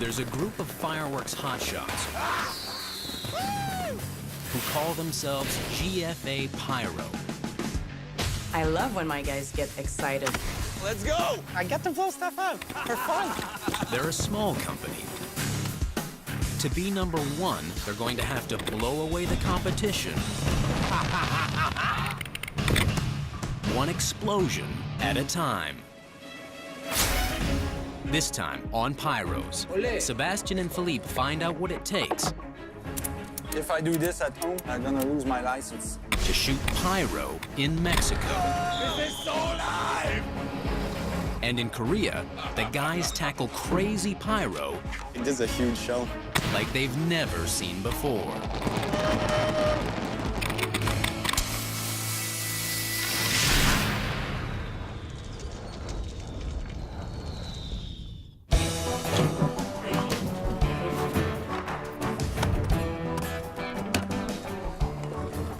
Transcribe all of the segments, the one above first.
There's a group of fireworks hotshots who call themselves GFA Pyro. I love when my guys get excited. Let's go! I get to blow stuff up for fun. They're a small company. To be number one, they're going to have to blow away the competition. One explosion at a time. This time on Pyros, Sebastian and Philippe find out what it takes If I do this at home, I'm gonna lose my license. to shoot pyro in Mexico. This is so live! And in Korea, the guys tackle crazy pyro It is a huge show. like they've never seen before.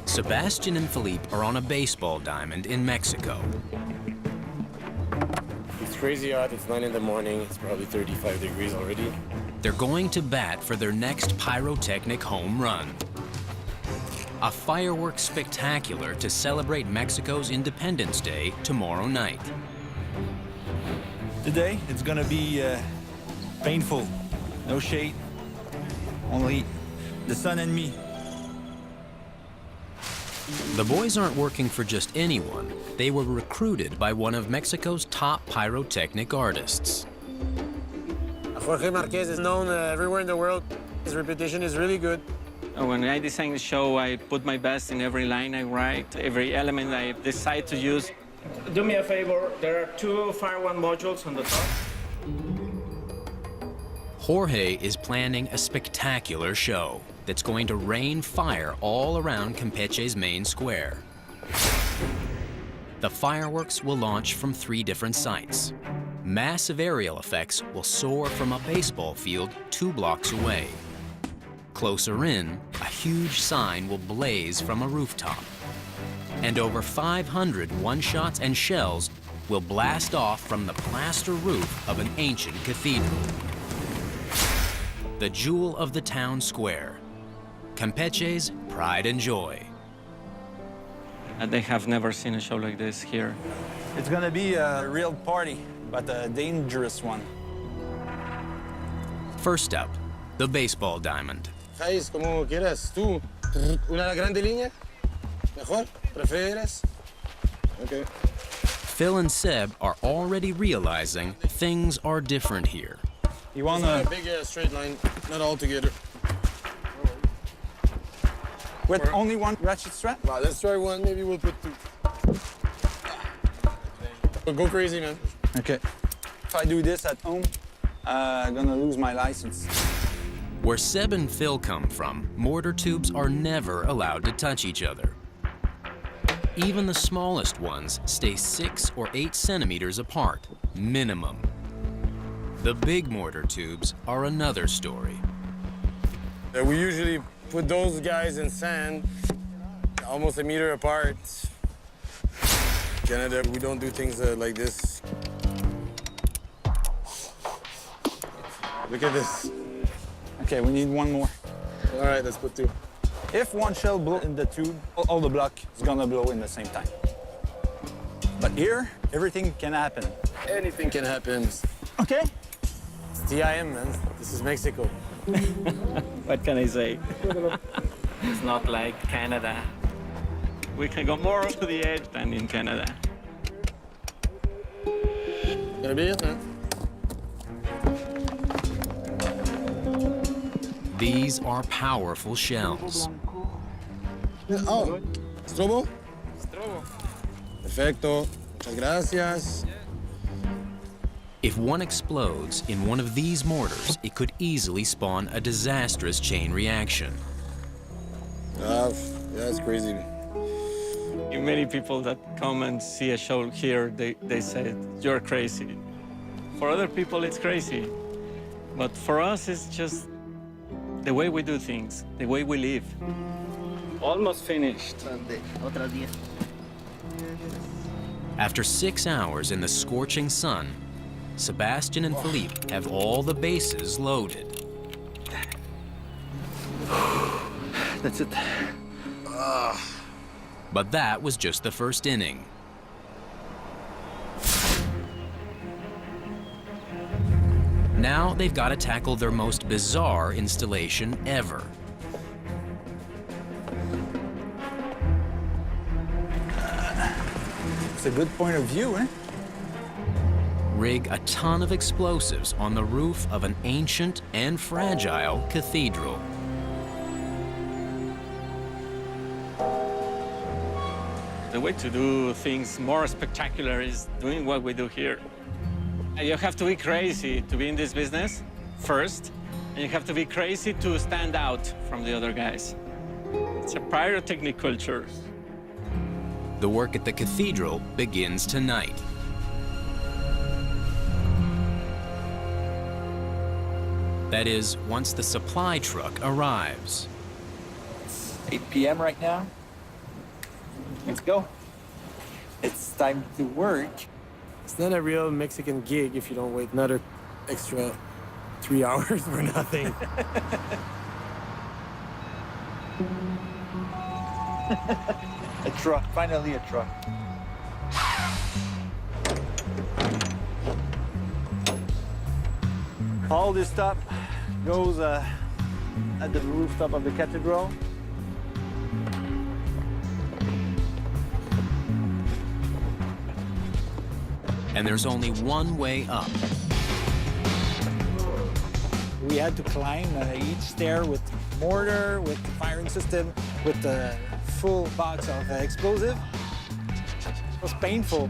Sebastian and Philippe are on a baseball diamond in Mexico. It's crazy hot. It's 9 in the morning. It's probably 35 degrees already. They're going to bat for their next pyrotechnic home run. A fireworks spectacular to celebrate Mexico's Independence Day tomorrow night. Today, it's gonna be painful. No shade, only the sun and me. The boys aren't working for just anyone. They were recruited by one of Mexico's top pyrotechnic artists. Jorge Marquez is known everywhere in the world. His reputation is really good. When I design the show, I put my best in every line I write, every element I decide to use. Do me a favor, there are 2 Fire One modules on the top. Jorge is planning a spectacular show that's going to rain fire all around Campeche's main square. The fireworks will launch from 3 different sites. Massive aerial effects will soar from a baseball field 2 blocks away. Closer in, a huge sign will blaze from a rooftop. And over 500 one-shots and shells will blast off from the plaster roof of an ancient cathedral. The jewel of the town square, Campeche's pride and joy. They have never seen a show like this here. It's gonna be a real party, but a dangerous one. First up, the baseball diamond. Jais, como quieras. Tú, una grande línea? Mejor? ¿Prefieres? Okay. Phil and Seb are already realizing things are different here. You It's not wanna a big straight line, not all together. with only one ratchet strap? Wow, let's try one. Maybe we'll put 2. But go crazy, man. Okay. If I do this at home, I'm gonna lose my license. Where Seb and Phil come from, mortar tubes are never allowed to touch each other. Even the smallest ones stay 6 or 8 centimeters apart, minimum. The big mortar tubes are another story. We usually put those guys in sand, almost a meter apart. Canada, we don't do things like this. Look at this. Okay, we need one more. All right, let's put 2. If one shell blow in the tube, all the block is gonna blow in the same time. But here, everything can happen. Anything can happen. Okay? It's TIM, man. This is Mexico. What can I say? It's not like Canada. We can go more to the edge than in Canada. Gonna be it, man. These are powerful shells. Oh, ¿Strobo? Strobo. Perfecto. Muchas gracias. If one explodes in one of these mortars, it could easily spawn a disastrous chain reaction. Yeah, it's crazy. Many people that come and see a show here, they say, you're crazy. For other people, it's crazy. But for us, it's just the way we do things, the way we live. Almost finished. After 6 hours in the scorching sun, Sebastian and Philippe have all the bases loaded. That's it. But that was just the first inning. Now they've got to tackle their most bizarre installation ever. It's a good point of view, eh? Rig a ton of explosives on the roof of an ancient and fragile cathedral. The way to do things more spectacular is doing what we do here. You have to be crazy to be in this business, first, and you have to be crazy to stand out from the other guys. It's a pyrotechnic culture. The work at the cathedral begins tonight. That is, once the supply truck arrives. It's 8 p.m. right now. Let's go. It's time to work. It's not a real Mexican gig if you don't wait another extra 3 hours for nothing. A truck, finally a truck. All this stuff goes at the rooftop of the cathedral. And there's only one way up. We had to climb each stair with mortar, with the firing system, with the full box of explosive. It was painful.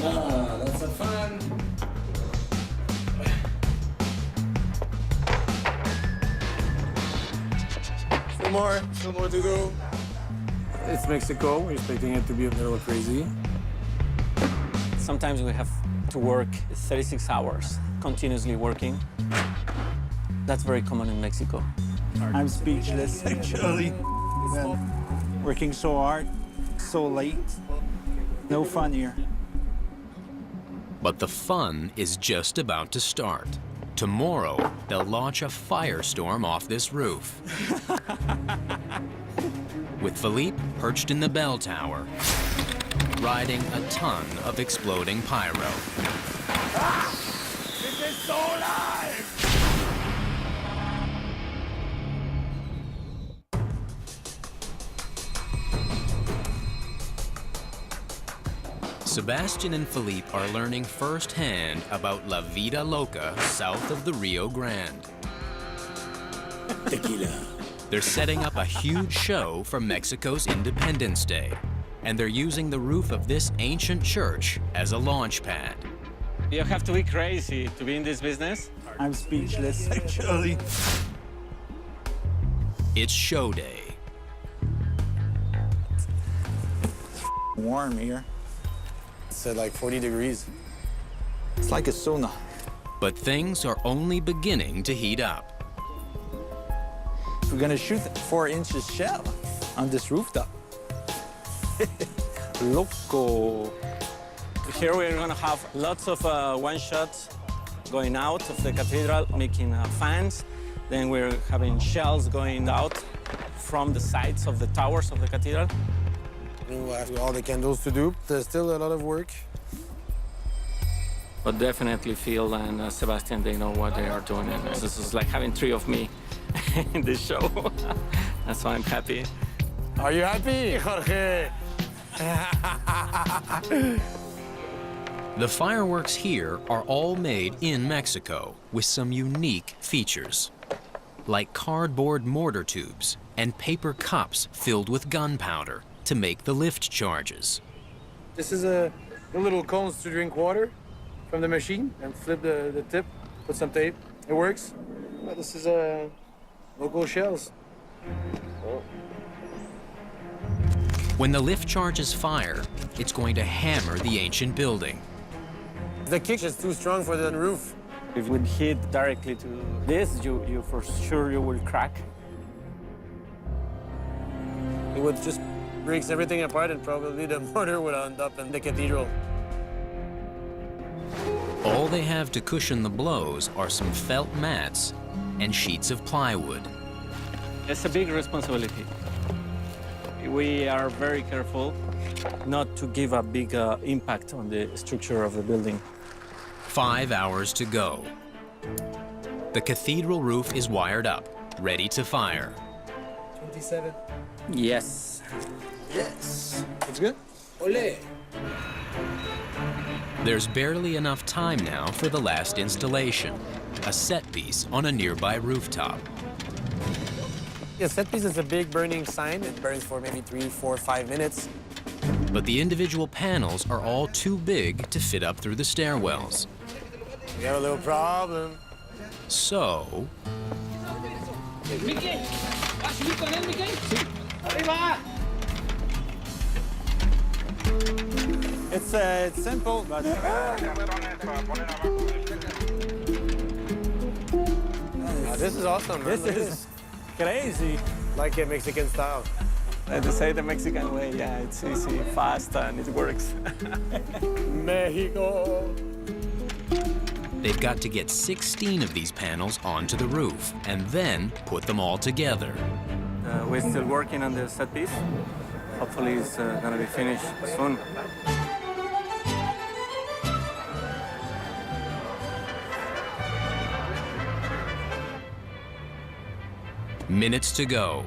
That's a fun. Still more to go. It's Mexico. We're expecting it to be a little crazy. Sometimes we have to work 36 hours, continuously working. That's very common in Mexico. I'm speechless, actually. Working so hard, so late. No fun here. But the fun is just about to start. Tomorrow, they'll launch a firestorm off this roof. With Philippe perched in the bell tower, riding a ton of exploding pyro. This is so live! Sebastian and Philippe are learning firsthand about La Vida Loca south of the Rio Grande. Tequila. They're setting up a huge show for Mexico's Independence Day, and they're using the roof of this ancient church as a launch pad. You have to be crazy to be in this business. I'm speechless, actually. It's show day. Warm here. It's at like 40 degrees. It's like a sauna. But things are only beginning to heat up. We're gonna shoot 4 inches shell on this rooftop. Loco. Here we're going to have lots of one-shots going out of the cathedral, making fans. Then we're having shells going out from the sides of the towers of the cathedral. We have all the candles to do. There's still a lot of work. But definitely Phil and Sebastian, they know what they are doing. And this is like having 3 of me in this show. That's why I'm happy. Are you happy, Jorge? The fireworks here are all made in Mexico with some unique features, like cardboard mortar tubes and paper cups filled with gunpowder to make the lift charges. This is the little cones to drink water from the machine and flip the tip, put some tape. It works. Well, this is local shells. When the lift charges fire, it's going to hammer the ancient building. The kick is too strong for the roof. If it would hit directly to this, you for sure you will crack. It would just breaks everything apart, and probably the mortar would end up in the cathedral. All they have to cushion the blows are some felt mats and sheets of plywood. It's a big responsibility. We are very careful not to give a big impact on the structure of the building. 5 hours to go. The cathedral roof is wired up, ready to fire. 27. Yes. Yes. It's good? Ole. There's barely enough time now for the last installation, a set piece on a nearby rooftop. Yeah, set piece is a big burning sign. It burns for maybe 3, 4, 5 minutes. But the individual panels are all too big to fit up through the stairwells. We have a little problem. So, It's simple, but This is awesome, man. this Look at is crazy. like a Mexican style. To say the Mexican way, yeah, it's easy, fast, and it works. Mexico. they've got to get 16 of these panels onto the roof and then put them all together. We're still working on the set piece. Hopefully it's gonna be finished soon. Minutes to go.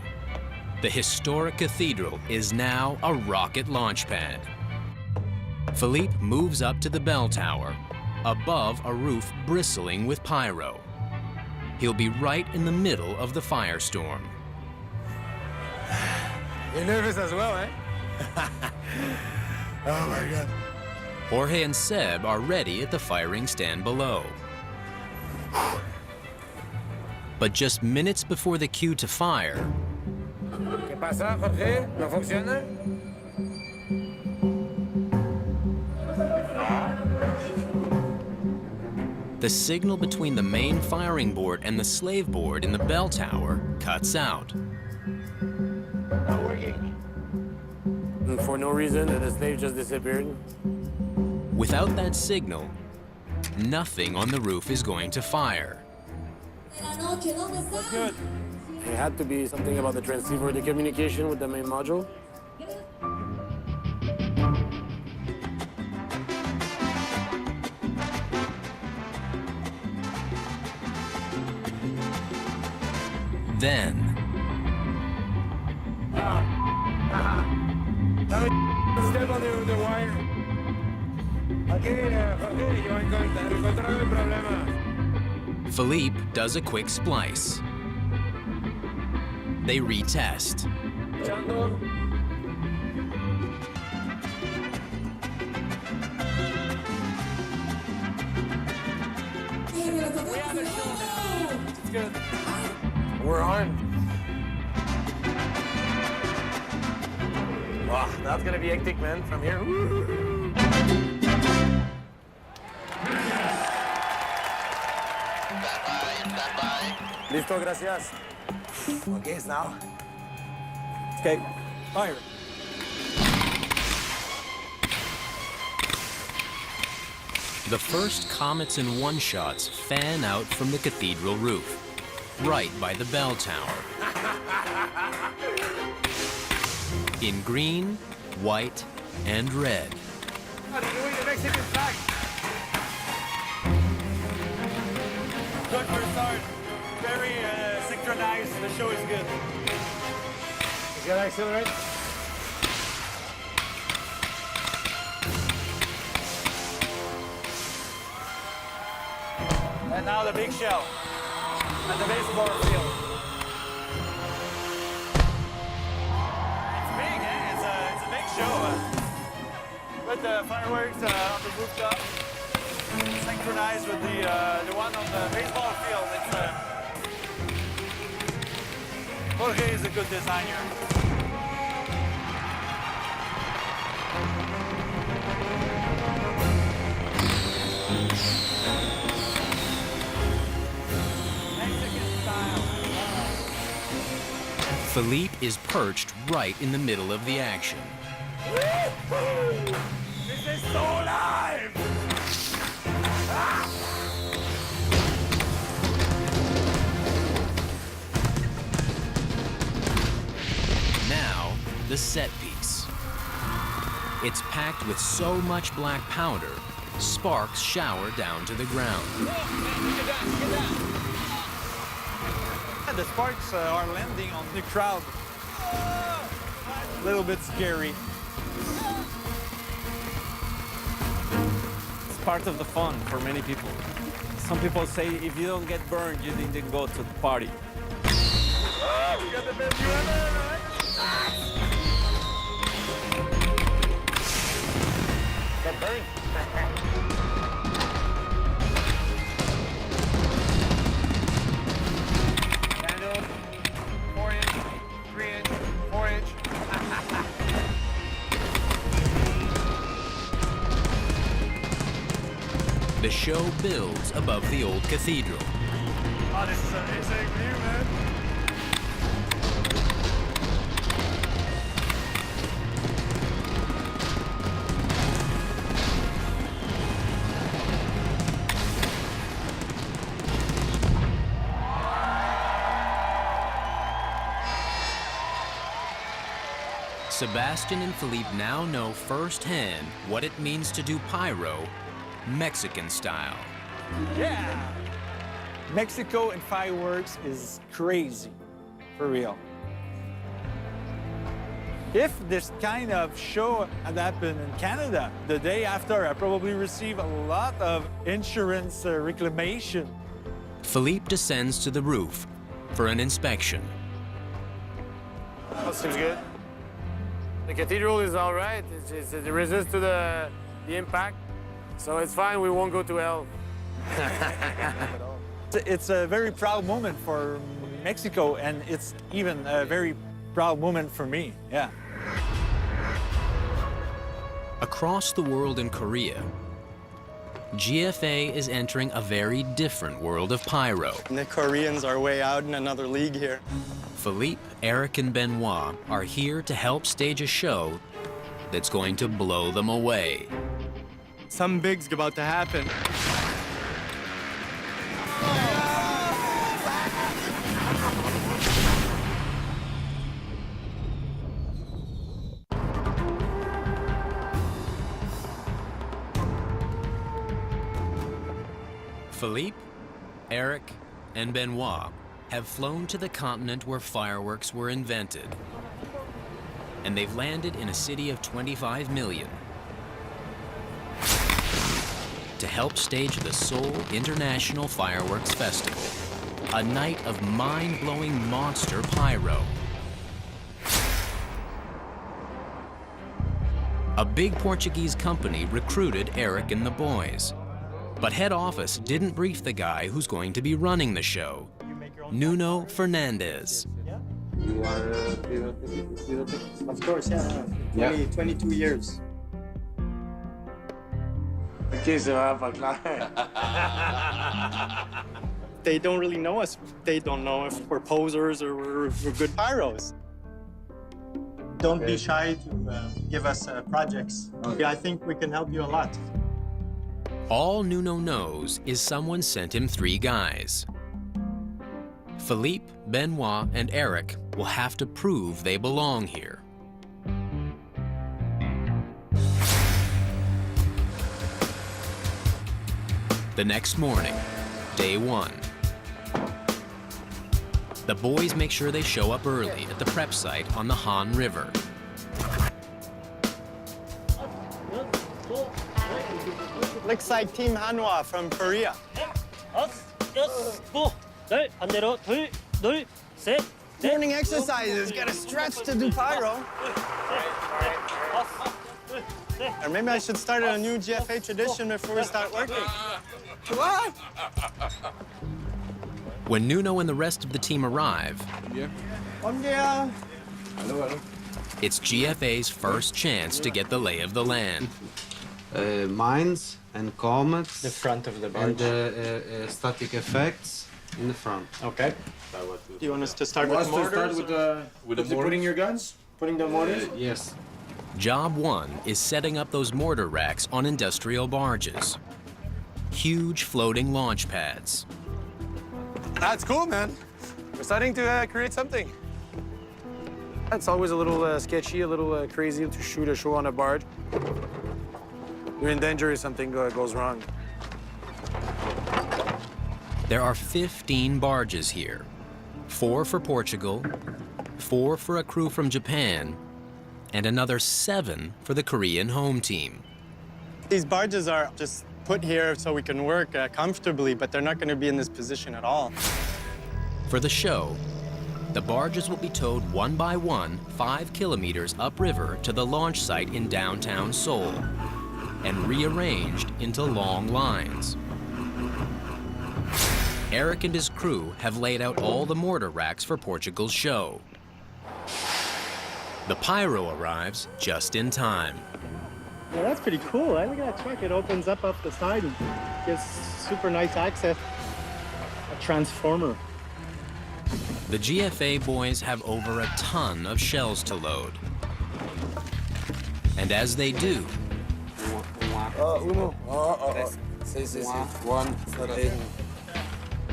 The historic cathedral is now a rocket launch pad. Philippe moves up to the bell tower, above a roof bristling with pyro. He'll be right in the middle of the firestorm. You're nervous as well, eh? Oh my God. Jorge and Seb are ready at the firing stand below. But just minutes before the cue to fire, ¿Qué pasa, Jorge? ¿No funciona? the signal between the main firing board and the slave board in the bell tower cuts out. And for no reason, the slave just disappeared. Without that signal, nothing on the roof is going to fire. Good. It had to be something about the transceiver, the communication with the main module. Then, Step on the wire. Okay, yo encontré el problema. Philippe does a quick splice. They retest. Echando. It's good. We're on. Wow, that's gonna be hectic, man, from here. Listo, gracias. Okay, it's now. Okay, fire. The first comets and one-shots fan out from the cathedral roof, right by the bell tower. In green, white, and red. The Mexican flag. Good for a start. Very synchronized. The show is good. You gotta accelerate. And now the big shell at the baseball field. It's big, eh? It's a big show. With the fireworks on the rooftop, synchronized with the one on the baseball field. Jorge is a good designer. Mexican style. Philippe is perched right in the middle of the action. This is so alive! Ah! the set piece. It's packed with so much black powder, sparks shower down to the ground. The sparks are landing on the crowd. A little bit scary. It's part of the fun for many people. Some people say if you don't get burned, you didn't go to the party. Get burned. Candle, 4-inch, 3-inch, 4-inch. The show builds above the old cathedral. Oh, this is an amazing view, man. Sebastian and Philippe now know firsthand what it means to do pyro Mexican style. Yeah! Mexico and fireworks is crazy, for real. If this kind of show had happened in Canada, the day after, I probably receive a lot of insurance reclamation. Philippe descends to the roof for an inspection. That seems good. The cathedral is all right. It resists to the impact, so it's fine. We won't go to hell. It's a very proud moment for Mexico, and it's even a very proud moment for me, yeah. Across the world in Korea, GFA is entering a very different world of pyro. The Koreans are way out in another league here. Philippe, Eric, and Benoit are here to help stage a show that's going to blow them away. Something big's about to happen. Philippe, Eric, and Benoit have flown to the continent where fireworks were invented. And they've landed in a city of 25 million to help stage the Seoul International Fireworks Festival, a night of mind-blowing monster pyro. A big Portuguese company recruited Eric and the boys. But head office didn't brief the guy who's going to be running the show, Nuno Fernandez. You are pyrotechnics? Of course, yeah. 22 years. They don't really know us. They don't know if we're posers or we're good pyros. Don't be shy to give us projects. Okay, I think we can help you a lot. All Nuno knows is someone sent him 3 guys. Philippe, Benoit, and Eric will have to prove they belong here. The next morning, day 1. The boys make sure they show up early at the prep site on the Han River. Looks like Team Hanwha from Korea. Morning exercises, gotta stretch to do pyro. Or maybe I should start a new GFA tradition before we start working. What? When Nuno and the rest of the team arrive, it's GFA's first chance to get the lay of the land. Mines and comets. The front of the barge. And static effects in the front. Okay. Do you want us to start with the mortars? Putting your guns? Putting the mortars? Yes. Job 1 is setting up those mortar racks on industrial barges. Huge floating launch pads. That's cool, man. We're starting to create something. It's always a little sketchy, a little crazy to shoot a show on a barge. You're in danger if something goes wrong. There are 15 barges here, 4 for Portugal, 4 for a crew from Japan, and another 7 for the Korean home team. These barges are just put here so we can work comfortably, but they're not going to be in this position at all. For the show, the barges will be towed one by one 5 kilometers upriver to the launch site in downtown Seoul and rearranged into long lines. Eric and his crew have laid out all the mortar racks for Portugal's show. The Pyro arrives just in time. Yeah, that's pretty cool. Look at that truck. It opens up off the side and gives super nice access. A transformer. The GFA boys have over a ton of shells to load. And as they do,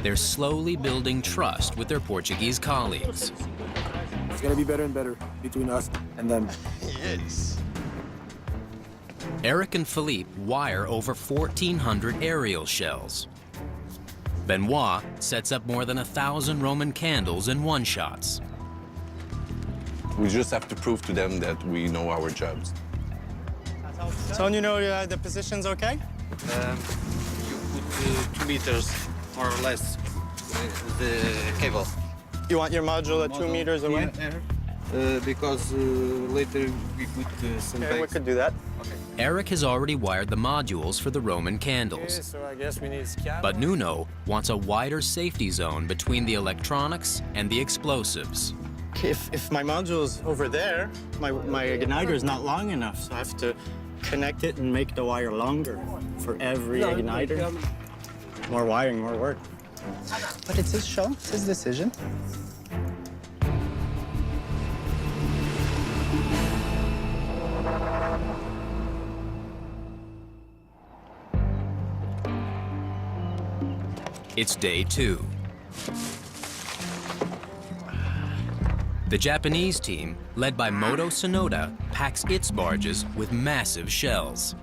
they're slowly building trust with their Portuguese colleagues. It's gonna be better and better between us and them. Yes. Eric and Philippe wire over 1,400 aerial shells. Benoit sets up more than 1,000 Roman candles in one-shots. We just have to prove to them that we know our jobs. So you know the position's okay? You put 2 meters, more or less, the cable. You want your module at 2 meters away? Because later we put some Okay, we bags. could do that. Eric has already wired the modules for the Roman candles. So I guess we need scab. But Nuno wants a wider safety zone between the electronics and the explosives. If my module's over there, my igniter is not long enough, so I have to connect it and make the wire longer for every igniter. More wiring, more work. But it's his show, it's his decision. It's day 2. The Japanese team, led by Moto Sonoda, packs its barges with massive shells.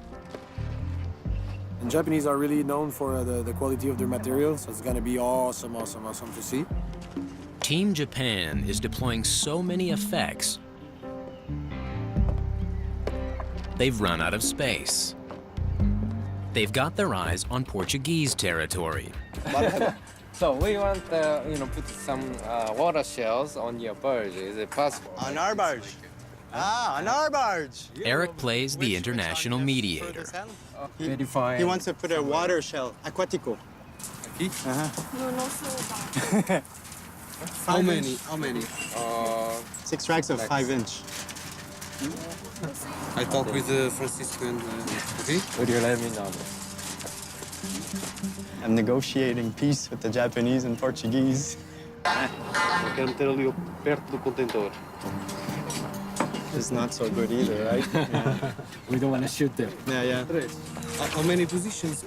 And Japanese are really known for the quality of their materials, so it's gonna be awesome, awesome, awesome to see. Team Japan is deploying so many effects, they've run out of space. They've got their eyes on Portuguese territory. So we want, put some water shells on your barge. Is it possible? On our barge. Ah, on our barge. Eric plays the international mediator. Very fine. He wants to put a water shell, aquatico. How many? How many? 6 racks of 5-inch. I talked with Francisco and okay? Would you let me know? I'm negotiating peace with the Japanese and Portuguese. Quero meter ali perto do contentor. It's not so good either, right? Yeah, We don't want to shoot them. yeah. How many positions?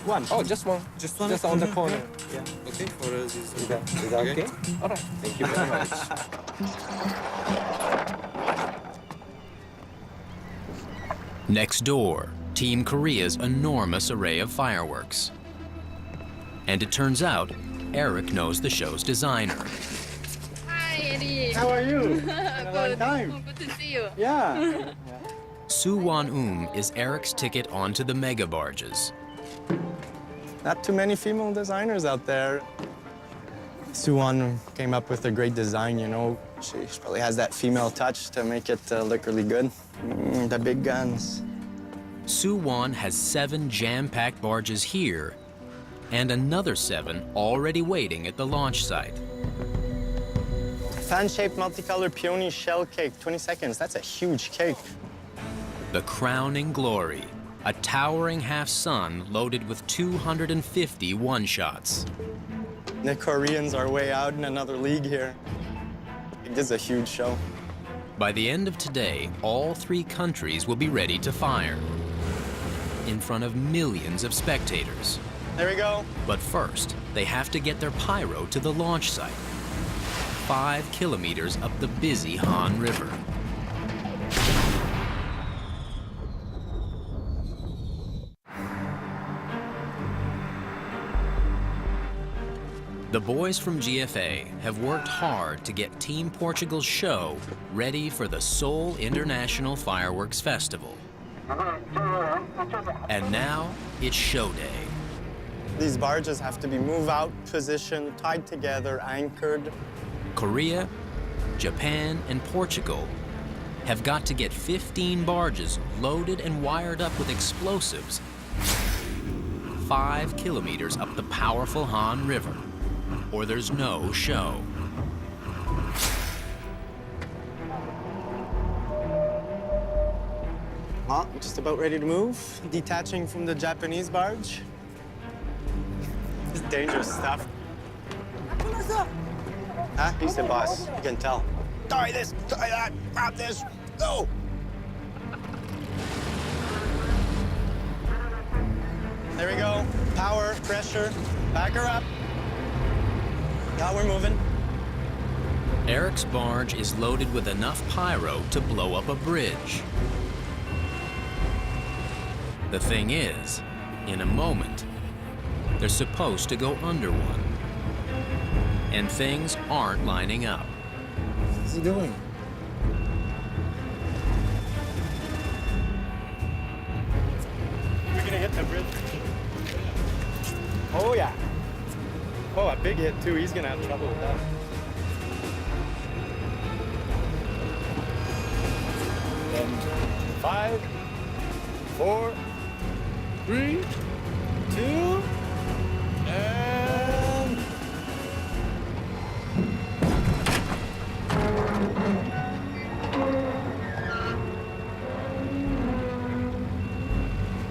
One. Oh, just one. Just one? Just on the corner. Yeah. Okay, for this. Is that okay? All right. Thank you very much. Next door, Team Korea's enormous array of fireworks. And it turns out, Eric knows the show's designer. Hi, Eddie. How are you? Good. time. Good to see you. Yeah. s01e08 is Eric's ticket onto the mega barges. Not too many female designers out there. s01e came up with a great design, you know. She probably has that female touch to make it look really good. The big guns. s01e has 7 jam-packed barges here and another 7 already waiting at the launch site. Fan-shaped multicolored peony shell cake, 20 seconds. That's a huge cake. The crowning glory, a towering half-sun loaded with 250 one-shots. The Koreans are way out in another league here. This is a huge show. By the end of today, all 3 countries will be ready to fire in front of millions of spectators. There we go. But first, they have to get their pyro to the launch site. 5 kilometers up the busy Han River. The boys from GFA have worked hard to get Team Portugal's show ready for the Seoul International Fireworks Festival. And now it's show day. These barges have to be moved out, positioned, tied together, anchored. Korea, Japan, and Portugal have got to get 15 barges loaded and wired up with explosives 5 kilometers up the powerful Han River, or there's no show. Well, just about ready to move. Detaching from the Japanese barge. This is dangerous stuff. Huh? He's the boss. You can tell. Tie this, tie that, grab this, go! There we go. Power, pressure. Back her up. Now we're moving. Eric's barge is loaded with enough pyro to blow up a bridge. The thing is, in a moment, they're supposed to go under one. And things aren't lining up. What's he doing? We're gonna hit the bridge. Oh, yeah. Oh, a big hit, too. He's gonna have trouble with that. And 5, 4, 3, 2, and...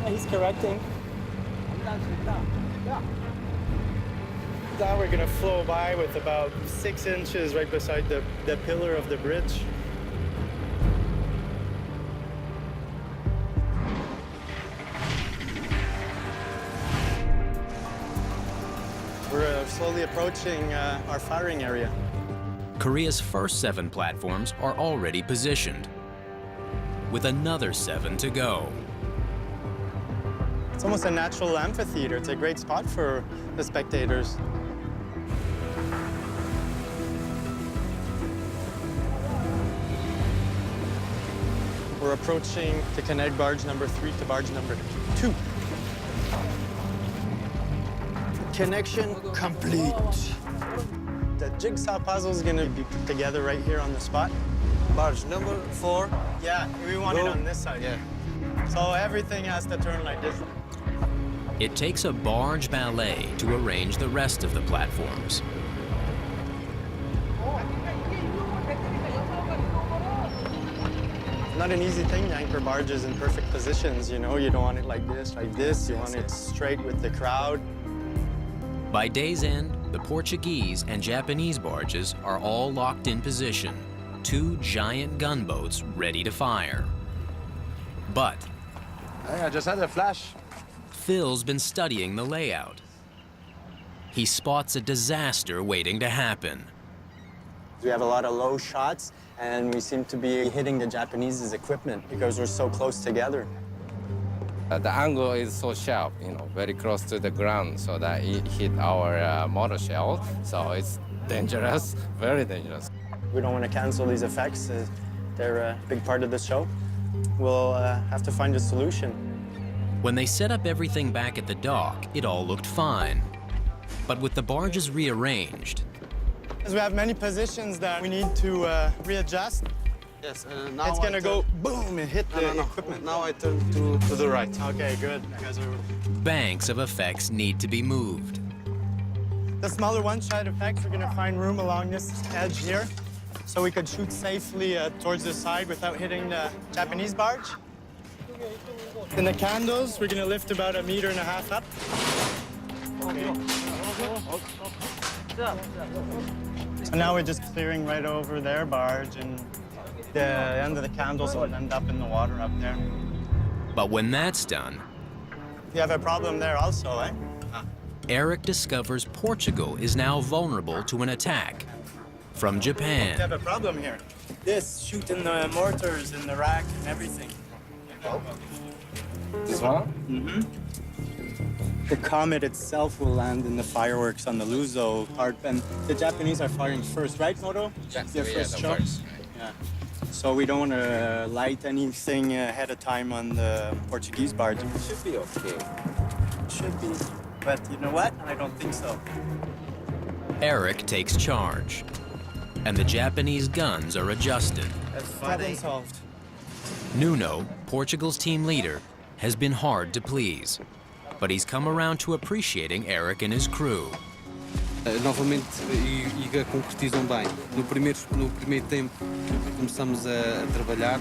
He's correcting. Now we're gonna flow by with about 6 inches right beside the pillar of the bridge. We're slowly approaching our firing area. Korea's first 7 platforms are already positioned, with another 7 to go. It's almost a natural amphitheater. It's a great spot for the spectators. We're approaching to connect barge number 3 to barge number 2. Connection complete. The jigsaw puzzle is going to be put together right here on the spot. Barge number 4. Yeah, we want it on this side. Yeah. So everything has to turn like this. It takes a barge ballet to arrange the rest of the platforms. Not an easy thing to anchor barges in perfect positions, you know? You don't want it like this, like this. You want it straight with the crowd. By day's end, the Portuguese and Japanese barges are all locked in position, 2 giant gunboats ready to fire. But Hey, I just had a flash. Phil's been studying the layout. He spots a disaster waiting to happen. We have a lot of low shots, and we seem to be hitting the Japanese's equipment because we're so close together. The angle is so sharp, very close to the ground, so that it hit our motor shell. So it's dangerous, very dangerous. We don't want to cancel these effects. They're a big part of the show. We'll have to find a solution. When they set up everything back at the dock, it all looked fine. But with the barges rearranged, As we have many positions that we need to readjust. Yes, now It's gonna go boom and hit the equipment. Now I turn to the right. Okay, good. You guys are... banks of effects need to be moved. The smaller one-shot effects, we're gonna find room along this edge here, so we could shoot safely towards the side without hitting the Japanese barge. In the candles, we're gonna lift about 1.5 meters up. Okay. So now we're just clearing right over their barge, and the end of the candles will end up in the water up there. But when that's done, You have a problem there also, eh? Eric discovers Portugal is now vulnerable to an attack From We Japan, have a problem here. This shooting the mortars in the rack and everything. This one? Mm-hmm. The comet itself will land in the fireworks on the Luzo part, and the Japanese are firing first, right, Moto? That's Their first shot. Yeah. So we don't want to light anything ahead of time on the Portuguese barge. Should be okay. Should be. But you know what? I don't think so. Eric takes charge, and the Japanese guns are adjusted. That's problem solved. Nuno, Portugal's team leader, has been hard to please, but he's come around to appreciating Eric and his crew. Novamente, e concretizam bem. No primeiro tempo que começamos a trabalhar,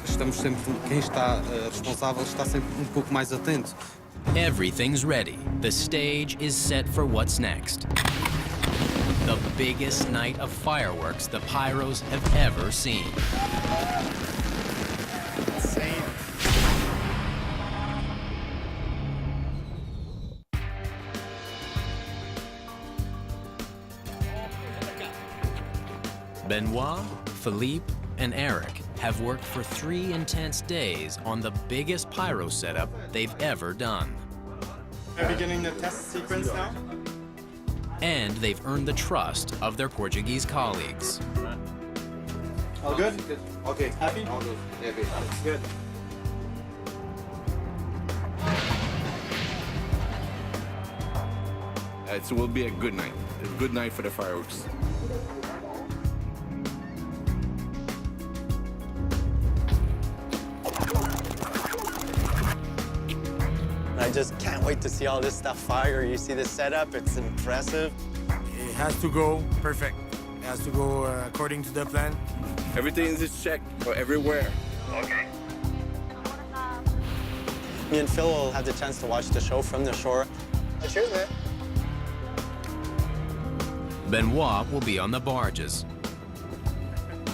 estamos sempre, quem está responsável está sempre pouco mais atento. Everything's ready. The stage is set for what's next. The biggest night of fireworks the Pyros have ever seen. Insane. Benoit, Philippe, and Eric have worked for 3 intense days on the biggest pyro setup they've ever done. Are we beginning the test sequence now? And they've earned the trust of their Portuguese colleagues. All good? Okay. Happy? All good. Yeah, Good. It will be a good night. A good night for the fireworks. I just can't wait to see all this stuff fire. You see the setup, it's impressive. It has to go perfect. It has to go according to the plan. Everything is checked for everywhere. Me and Phil will have the chance to watch the show from the shore. Cheers, man. Benoit will be on the barges.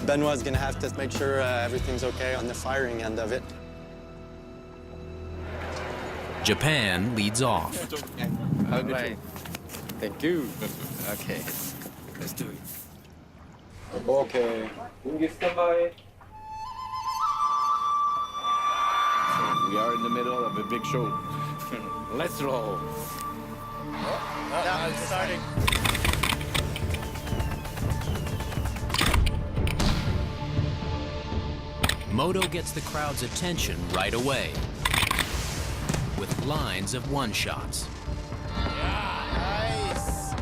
Benoit's gonna have to make sure everything's okay on the firing end of it. Japan leads off. All right. Thank you. Okay. Let's do it. Okay. Standby. We are in the middle of a big show. Let's roll. Yeah, it's starting. Moto gets the crowd's attention right away with lines of one-shots. Nice.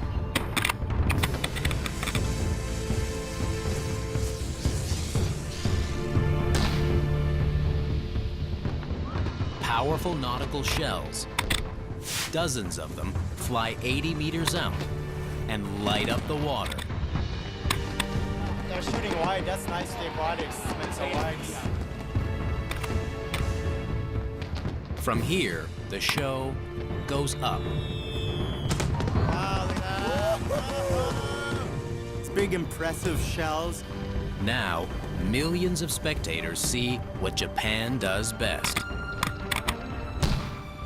Powerful nautical shells. Dozens of them fly 80 meters out and light up the water. They're shooting wide. That's nice. The aquatics. It's been so wide. From here, the show goes up. Wow, look at that. It's big, impressive shells. Now, millions of spectators see what Japan does best.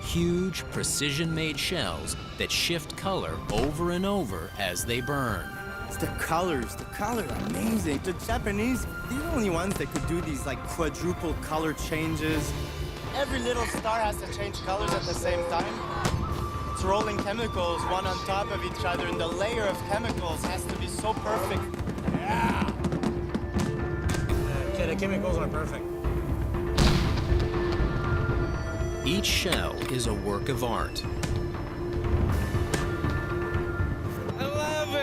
Huge, precision-made shells that shift color over and over as they burn. It's the colors. The color, amazing. The Japanese, they're the only ones that could do these like quadruple color changes. Every little star has to change colors at the same time. It's rolling chemicals one on top of each other, and the layer of chemicals has to be so perfect. Yeah. Okay, the chemicals are perfect. Each shell is a work of art. I love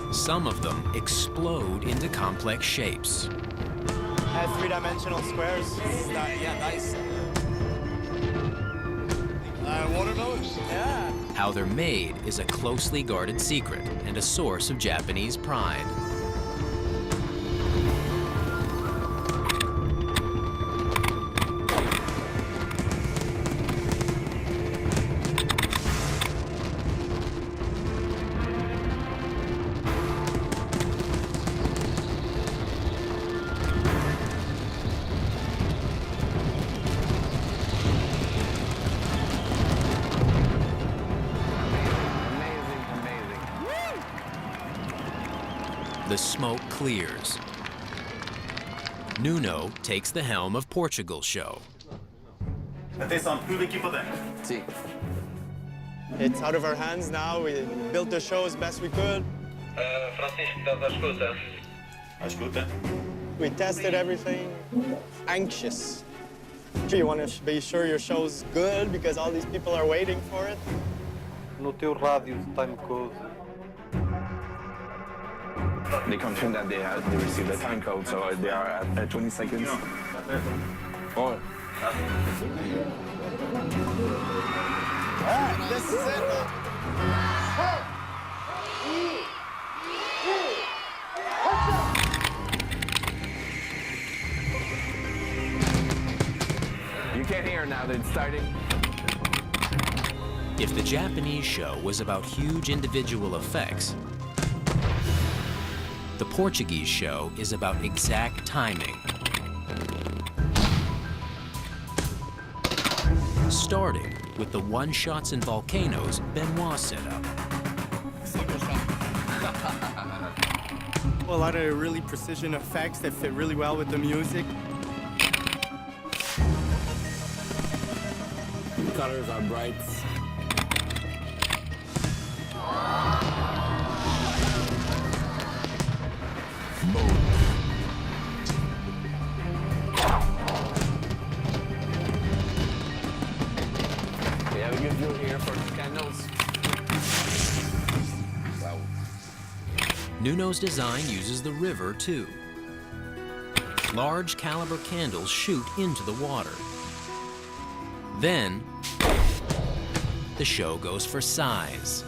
it! Some of them explode into complex shapes. Has three-dimensional squares. Yeah, nice. Watermelons? Yeah. How they're made is a closely guarded secret and a source of Japanese pride. The smoke clears. Nuno takes the helm of Portugal's show. See. It's out of our hands now. We built the show as best we could. We tested everything. Anxious. You want to be sure your show's good because all these people are waiting for it. No teu rádio de time code. They confirm that they received the time code, so they are at 20 seconds. Oh. This is it. You can't hear now that it's starting. If the Japanese show was about huge individual effects, the Portuguese show is about exact timing. Starting with the one-shots and volcanoes Benoit set up. A lot of really precision effects that fit really well with the music. The colors are bright. We have a good view here for the candles. Wow. Nuno's design uses the river too. Large caliber candles shoot into the water. Then, the show goes for size.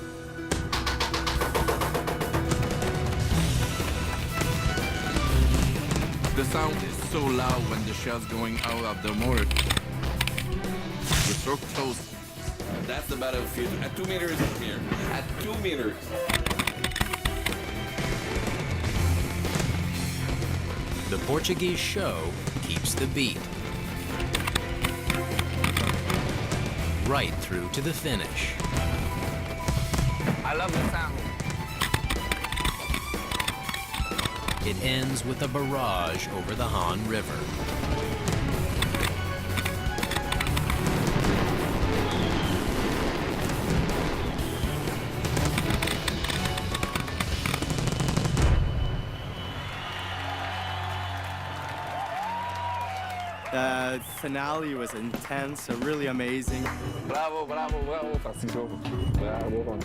The sound is so loud when the shell's going out of the mortar. We're so close. That's the battlefield. At 2 meters from here. At 2 meters. The Portuguese show keeps the beat. Right through to the finish. I love the sound. It ends with a barrage over the Han River. The finale was intense, really amazing. Bravo, bravo, bravo, Francisco. Bravo.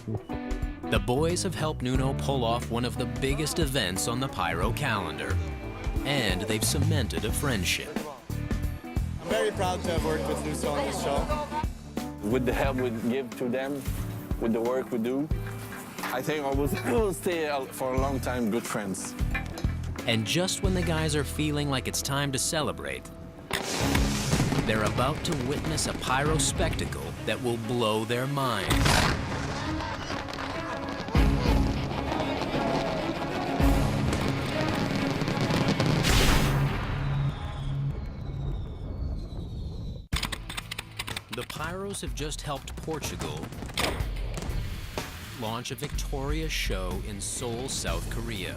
The boys have helped Nuno pull off one of the biggest events on the Pyro calendar, and they've cemented a friendship. I'm very proud to have worked with Nuno on this show. With the help we give to them, with the work we do, I think I will stay for a long time good friends. And just when the guys are feeling like it's time to celebrate, they're about to witness a pyro spectacle that will blow their minds. The Pyros have just helped Portugal launch a victorious show in Seoul, South Korea.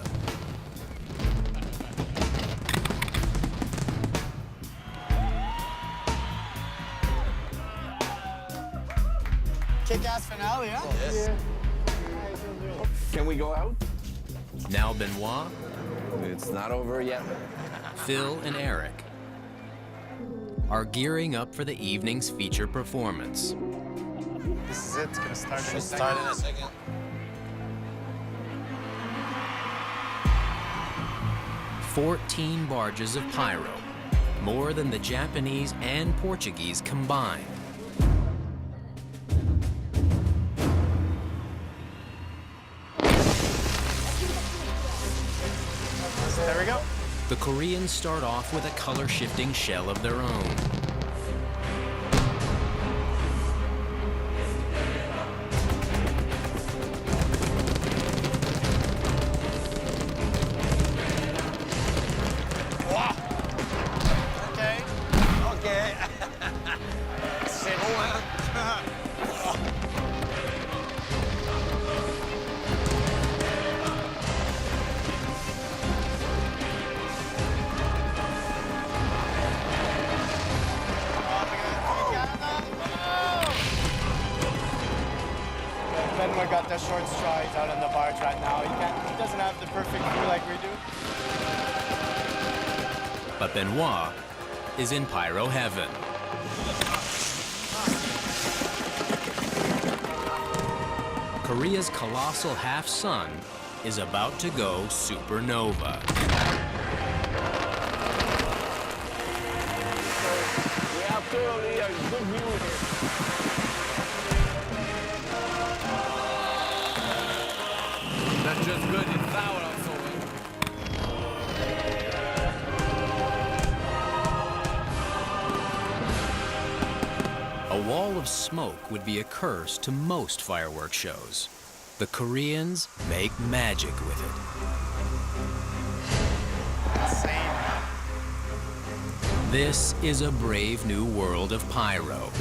Kick-ass finale, huh? Yes. Can we go out? Now Benoit, It's not over yet. Phil, and Eric are gearing up for the evening's feature performance. This is it. It's gonna start in a second. Start in a second. "14 barges of pyro, more than the Japanese and Portuguese combined. There we go. The Koreans start off with a color-shifting shell of their own. Okay. Benoit got the short strides out on the barge right now. He doesn't have the perfect crew like we do. But Benoit is in Pyro heaven. Korea's colossal half-sun is about to go supernova. We have clearly a good view here. That's just good. It's loud also. A wall of smoke would be a curse to most fireworks shows. The Koreans make magic with it. This is a brave new world of pyro.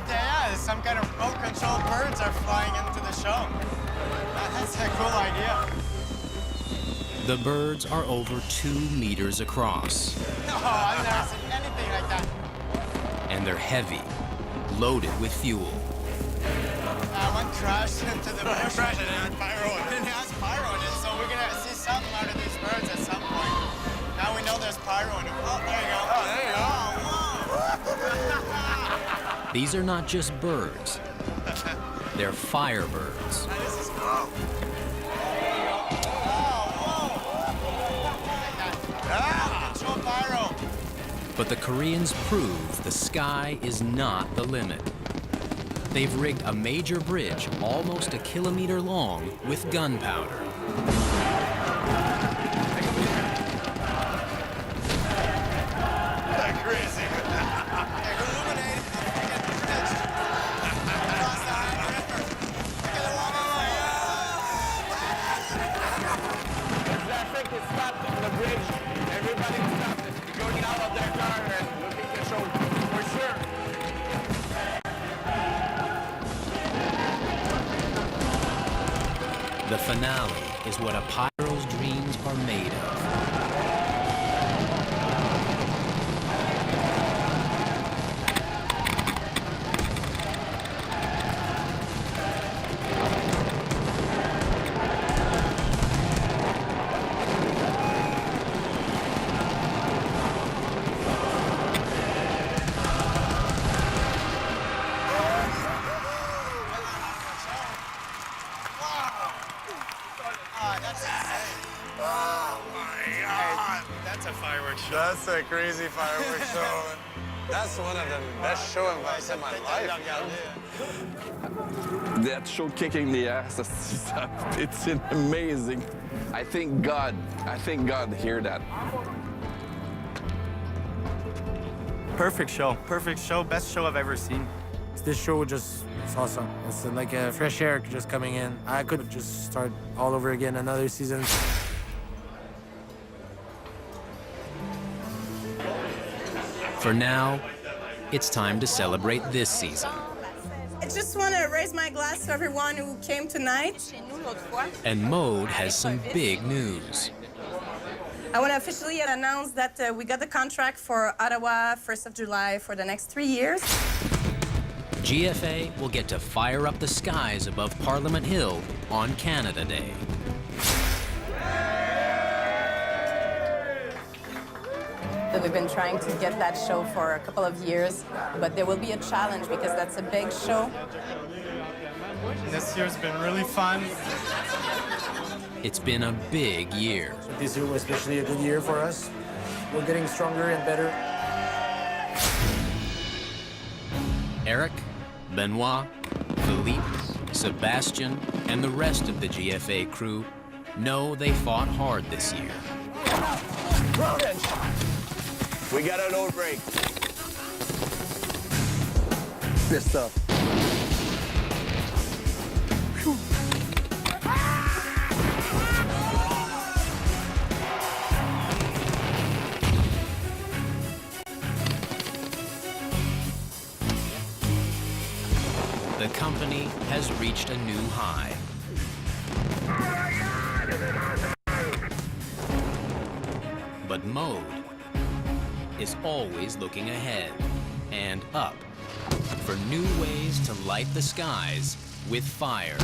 Yeah, some kind of remote-controlled birds are flying into the show. That's a cool idea. The birds are over 2 meters across. No, I've never seen anything like that. And they're heavy, loaded with fuel. One crashed into the bush and it had pyro. It has pyro in it, so we're gonna see something out of these birds at some point. Now we know there's pyro in them. Oh, there you go. Oh, there you go. Oh, whoa. These are not just birds. They're firebirds. This is cool. Control pyro. But the Koreans prove the sky is not the limit. They've rigged a major bridge almost a kilometer long with gunpowder. Crazy. Traffic is stopped on the bridge. Everybody stopped it. Going out of their car and looking the show for sure. The finale is what a pyro's dreams are made of. That's a crazy fireworks show. That's one of the best shows I've seen in my life. That show kicking the ass, it's amazing. I thank God hear that. Perfect show, best show I've ever seen. This show just is awesome. It's like a fresh air just coming in. I could just start all over again another season. For now, it's time to celebrate this season. I just want to raise my glass to everyone who came tonight. And Mode has some big news. I want to officially announce that we got the contract for Ottawa 1st of July for the next 3 years. GFA will get to fire up the skies above Parliament Hill on Canada Day. We've been trying to get that show for a couple of years, but there will be a challenge because that's a big show. This year's been really fun. It's been a big year. This year was especially a good year for us. We're getting stronger and better. Eric, Benoit, Philippe, Sebastian, and the rest of the GFA crew know they fought hard this year. We got an old break. Pissed off. The company has reached a new high. But Mode is always looking ahead and up for new ways to light the skies with fire.